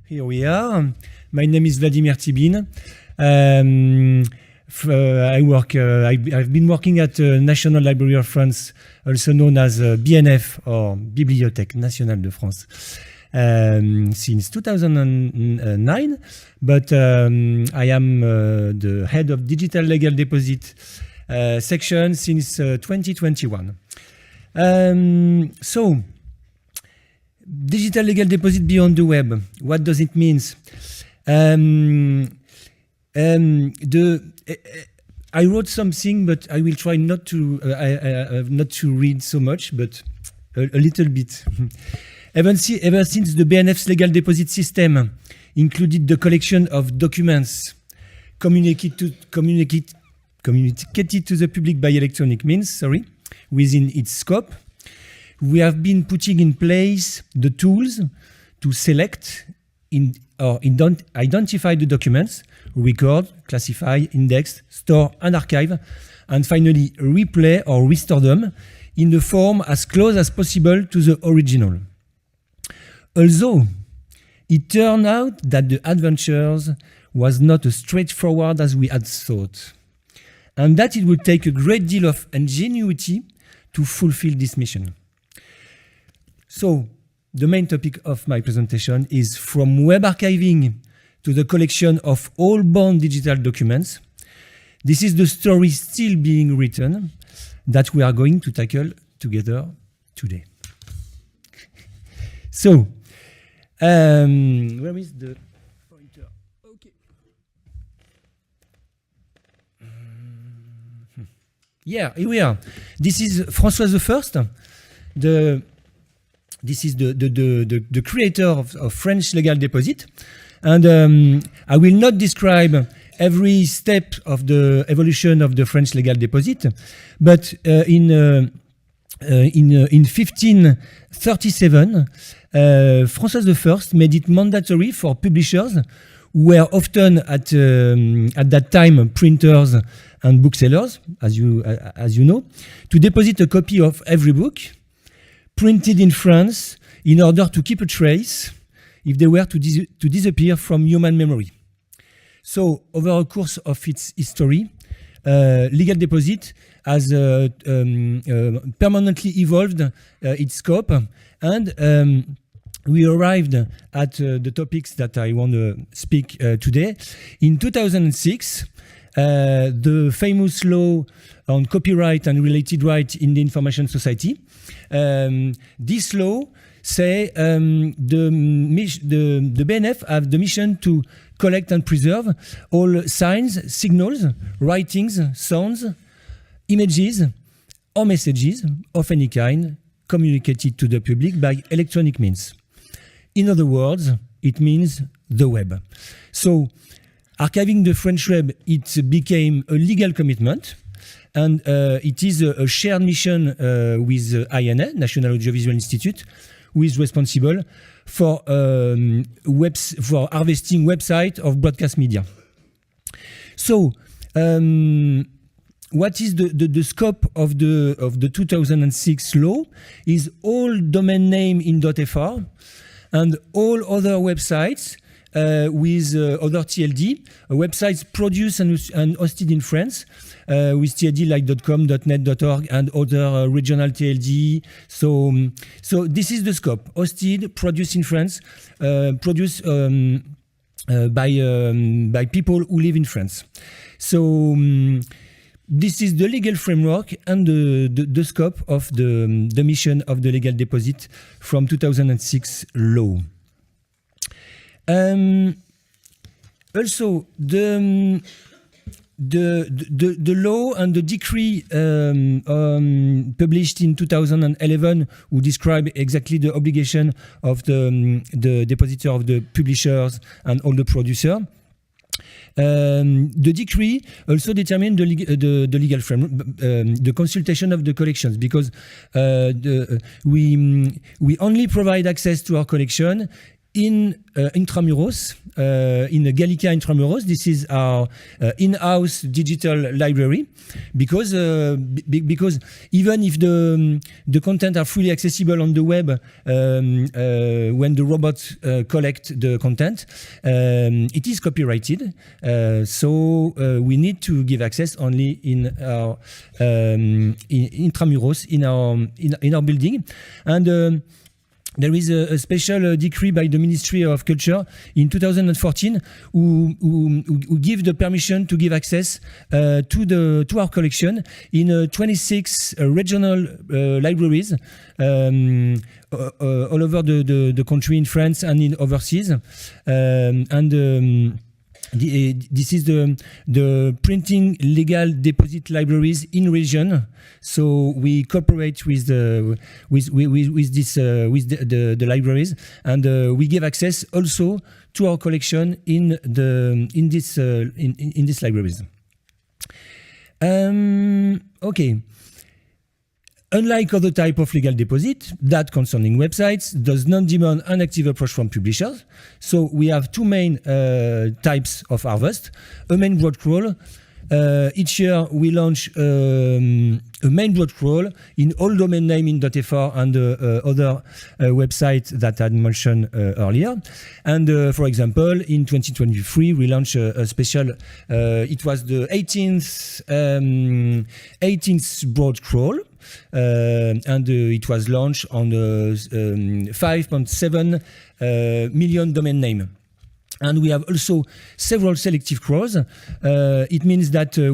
here we are. My name is Vladimir Tibin. I've been working at National Library of France, also known as BNF, or Bibliothèque Nationale de France, since 2009. But I am the head of Digital Legal Deposit section since 2021. So, digital legal deposit beyond the web. What does it mean? I wrote something, but I will try not to read so much, but a little bit. Ever since the BNF's legal deposit system included the collection of documents communicated to the public by electronic means, within its scope, we have been putting in place the tools to select or identify the documents, record, classify, index, store, and archive, and finally replay or restore them in the form as close as possible to the original. Although it turned out that the adventures was not as straightforward as we had thought, and that it would take a great deal of ingenuity to fulfill this mission. So, the main topic of my presentation is from web archiving to the collection of all bound digital documents. This is the story still being written that we are going to tackle together today. So, where is the pointer? Okay. Yeah, here we are. This is François I, This is the creator of French legal deposit. And I will not describe every step of the evolution of the French legal deposit, but in 1537, François I made it mandatory for publishers, who were often at that time printers and booksellers, as you know, to deposit a copy of every book printed in France in order to keep a trace if they were to disappear from human memory. So, over a course of its history, legal deposit has permanently evolved its scope, and we arrived at the topics that I want to speak today. In 2006, the famous law on copyright and related rights in the information society. This law say the BNF have the mission to collect and preserve all signs, signals, writings, sounds, images, or messages of any kind communicated to the public by electronic means. In other words, it means the web. So, archiving the French web, it became a legal commitment, and it is a shared mission with INA, National Audiovisual Institute, who is responsible for harvesting website of broadcast media. So, what is the scope of the 2006 law is all domain name in .fr and all other websites with other TLD, websites produced and hosted in France with TLD like .com, .net, .org, and other regional TLD. So this is the scope: hosted, produced in France, produced by people who live in France. So this is the legal framework and the scope of the mission of the legal deposit from 2006 law. Also, the law and the decree published in 2011, who describe exactly the obligation of the depositor, of the publishers and all the producers. The decree also determined the legal framework, the consultation of the collections, because we only provide access to our collection in Intramuros, in Gallica Intramuros. This is our in-house digital library, because even if the content are freely accessible on the web, when the robots collect the content, it is copyrighted. So we need to give access only in our Intramuros, in our building. And there is a special decree by the Ministry of Culture in 2014 who give the permission to give access to our collection in 26 regional libraries all over the country, in France and in overseas. This is the printing legal deposit libraries in region. So we cooperate with the libraries, and we give access also to our collection in these libraries. Okay. Unlike other type of legal deposit that concerning websites does not demand an active approach from publishers. So we have two main types of harvest. A main broad crawl. Each year we launch a main broad crawl in all domain name in .fr and other websites that I had mentioned earlier. And for example, in 2023 we launched a special, it was the 18th broad crawl. And it was launched on 5.7 million domain name. And we have also several selective crawls. It means that the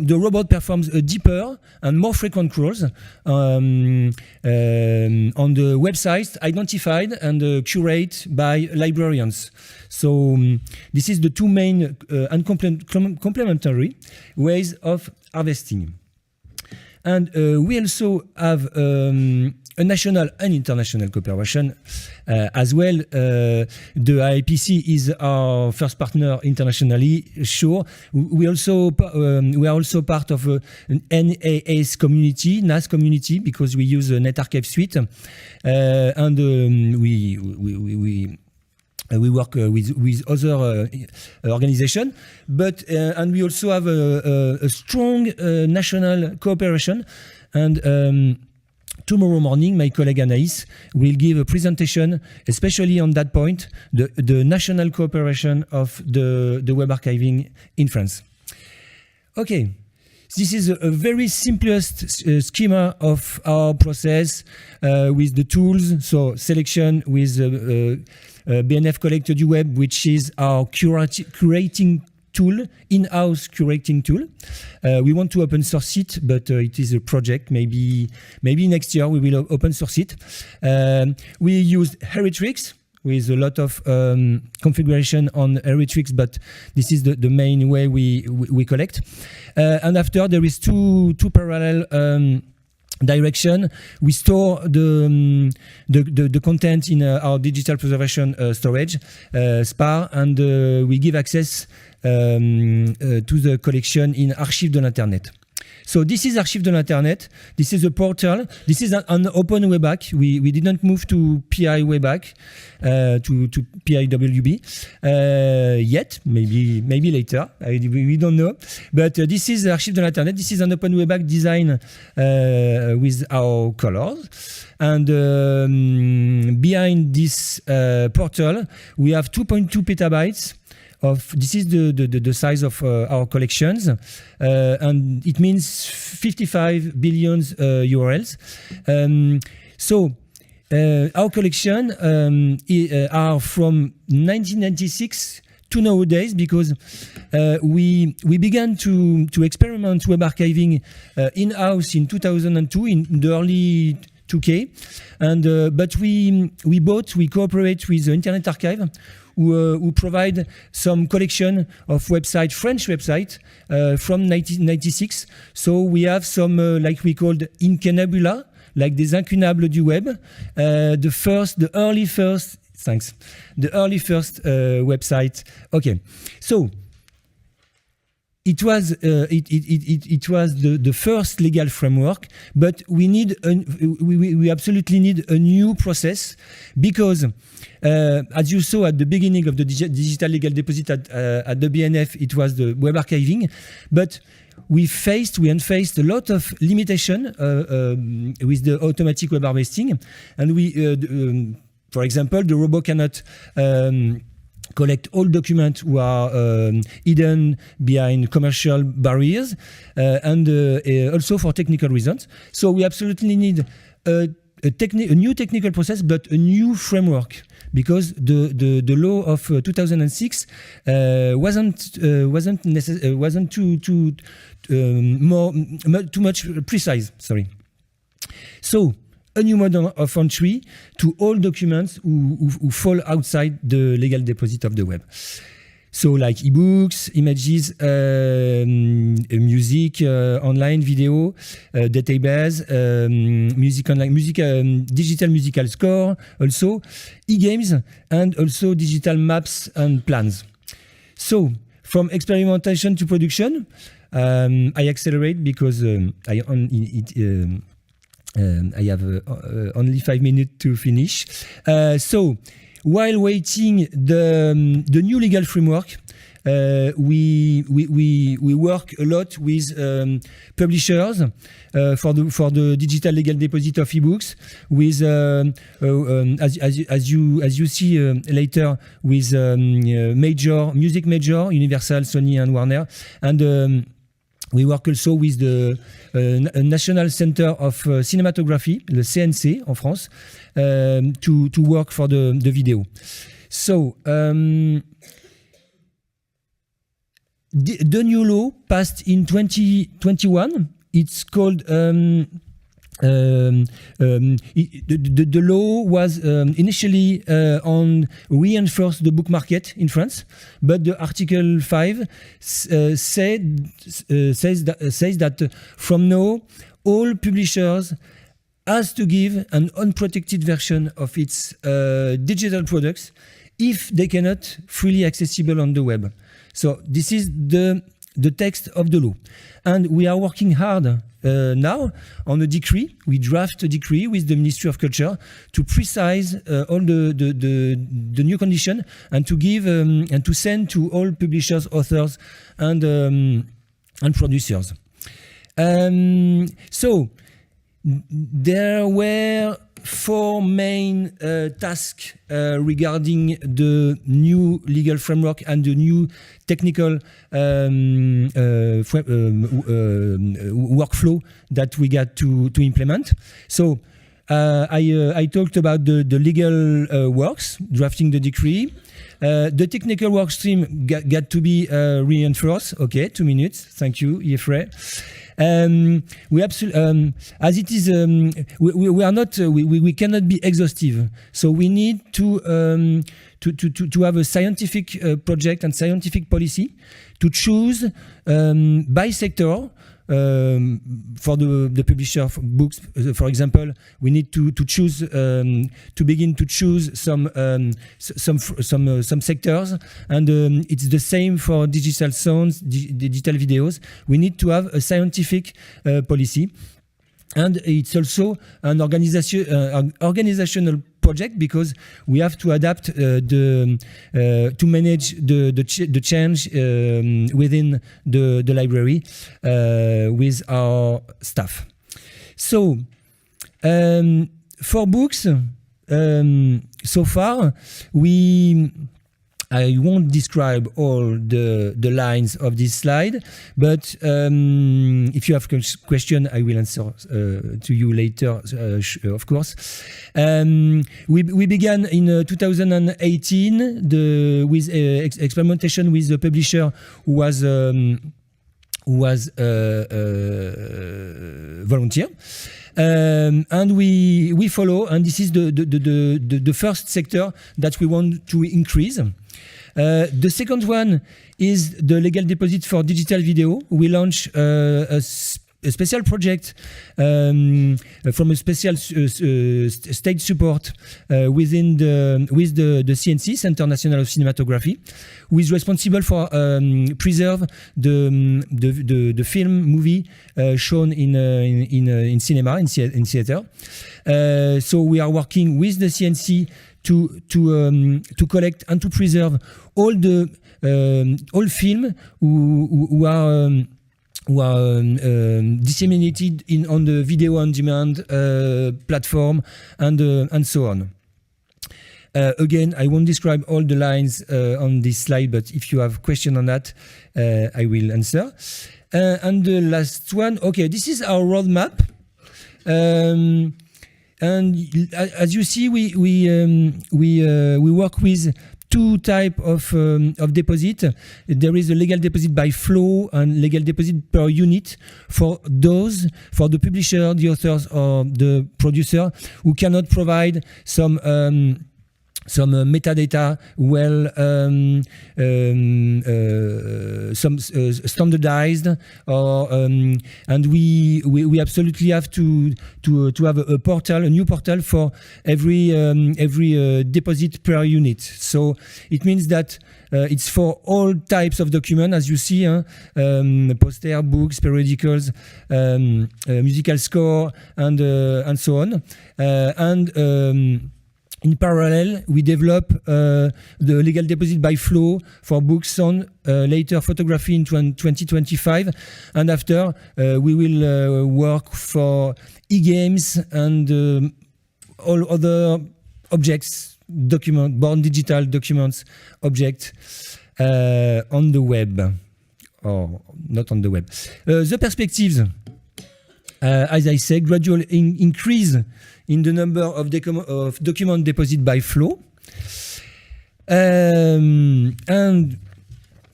robot performs a deeper and more frequent crawls on the websites identified and curated by librarians. So this is the two main and complementary ways of harvesting. And we also have a national and international cooperation as well. The IPC is our first partner internationally. Sure, we are also part of an NAS community, because we use a NetArchive suite, and we work with other organizations, but and we also have a strong national cooperation. And tomorrow morning, my colleague Anaïs will give a presentation, especially on that point, the national cooperation of the web archiving in France. Okay. This is a very simplest schema of our process with the tools. So selection with BNF Collecte du Web, which is our curating tool, in-house curating tool. We want to open source it, but it is a project. Maybe next year we will open source it. We use Heritrix with a lot of configuration on Heritrix, but this is the main way we collect. And after, there is two parallel direction. We store the content in our digital preservation storage, SPAR, and we give access to the collection in Archives de l'Internet. So this is Archives de l'Internet. This is a portal. This is an open webback. We didn't move to PI webback, to PIWB yet. Maybe later. We don't know. But this is Archives de l'Internet. This is an open webback design with our colors. And behind this portal, we have 2.2 petabytes. This is the size of our collections, and it means 55 billion URLs. So our collection are from 1996 to nowadays, because we began to experiment web archiving in-house in 2002, in the early 2K, and but we cooperate with the Internet Archive, who provide some collection of French website from 1996. So we have some, like we called incunabula, like des incunables du web, the early first website. Okay, so it was the first legal framework, but we absolutely need a new process because, as you saw at the beginning of the digital legal deposit at the BNF, it was the web archiving, but we unfaced a lot of limitation with the automatic web harvesting, and for example, the robot cannot collect all documents who are hidden behind commercial barriers, and also for technical reasons. So we absolutely need a new technical process, but a new framework, because the law of 2006 wasn't too much precise. Sorry. So a new model of entry to all documents who fall outside the legal deposit of the web. So like ebooks, images, music, online video, database, music online, digital musical score, also e-games, and also digital maps and plans. So from experimentation to production, I accelerate because I have only 5 minutes to finish. So, while waiting the new legal framework, we work a lot with publishers for the digital legal deposit of ebooks. With as you see later, with music major, Universal, Sony, and Warner, and we work also with the National Center of Cinematography, le CNC en France, to work for the video. So the new law passed in 2021. It's called the law was initially on reinforce the book market in France, but the Article 5 says that from now all publishers has to give an unprotected version of its digital products if they cannot freely accessible on the web. So this is the text of the law, and we are working hard now on a decree. We draft a decree with the Ministry of Culture to precise all the new condition, and to give and to send to all publishers, authors, and producers. So there were 4 main tasks regarding the new legal framework and the new technical workflow that we got to implement. So I talked about the legal works, drafting the decree. The technical work stream got to be reinforced. Okay, 2 minutes. Thank you, Jeffrey. We absolutely, as it is, we are not, we cannot be exhaustive. So we need to have a scientific project and scientific policy to choose by sector. For the publisher of books, for example, we need to choose to begin to choose some sectors, and it's the same for digital sounds, digital videos. We need to have a scientific policy, and it's also an organizational project, because we have to adapt to manage the change within the library with our staff. So for books, so far I won't describe all the lines of this slide, but if you have question, I will answer to you later, of course. We began in 2018 with experimentation with the publisher who was volunteer. And we follow, and this is the first sector that we want to increase. The second one is the legal deposit for digital video. We launched a a special project from a special state support with the CNC, Centre National of Cinematography, who is responsible for preserve the film movie shown in cinema, in theater. So we are working with the CNC to collect and to preserve all the all film who are disseminated on the video on demand platform and so on. Again, I won't describe all the lines on this slide, but if you have question on that, I will answer. And the last one, okay, this is our roadmap. And as you see, we work with two types of deposit. There is a legal deposit by flow and legal deposit per unit for the publisher, the authors, or the producer who cannot provide some metadata some standardized, or and we absolutely have to have a portal, a new portal for every deposit per unit. So it means that it's for all types of documents, as you see, poster, books, periodicals, musical score, and so on. In parallel, we develop the legal deposit by flow for books, sound, later photography in 2025. And after, we will work for e-games and all other objects, born digital documents, objects on the web, or not on the web. The perspectives, as I said, gradual increase in the number of document deposit by flow. And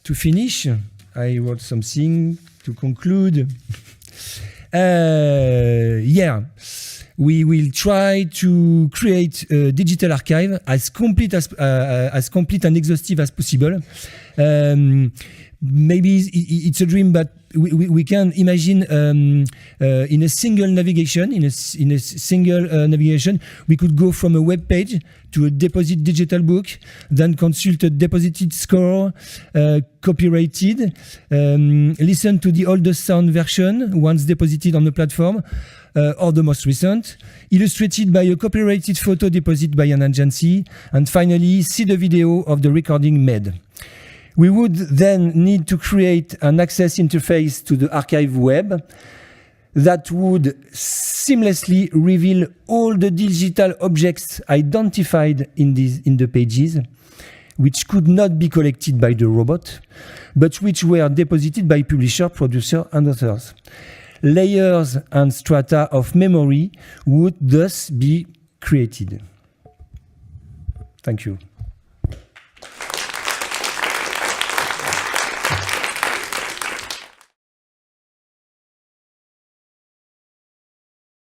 to finish, I wrote something to conclude. We will try to create a digital archive as complete and exhaustive as possible. Maybe it's a dream, but we can imagine in a single navigation, we could go from a web page to a deposit digital book, then consult a deposited score, copyrighted, listen to the oldest sound version once deposited on the platform, or the most recent, illustrated by a copyrighted photo deposited by an agency, and finally see the video of the recording made. We would then need to create an access interface to the archive web that would seamlessly reveal all the digital objects identified in the pages, which could not be collected by the robot, but which were deposited by publisher, producer, and authors. Layers and strata of memory would thus be created. Thank you.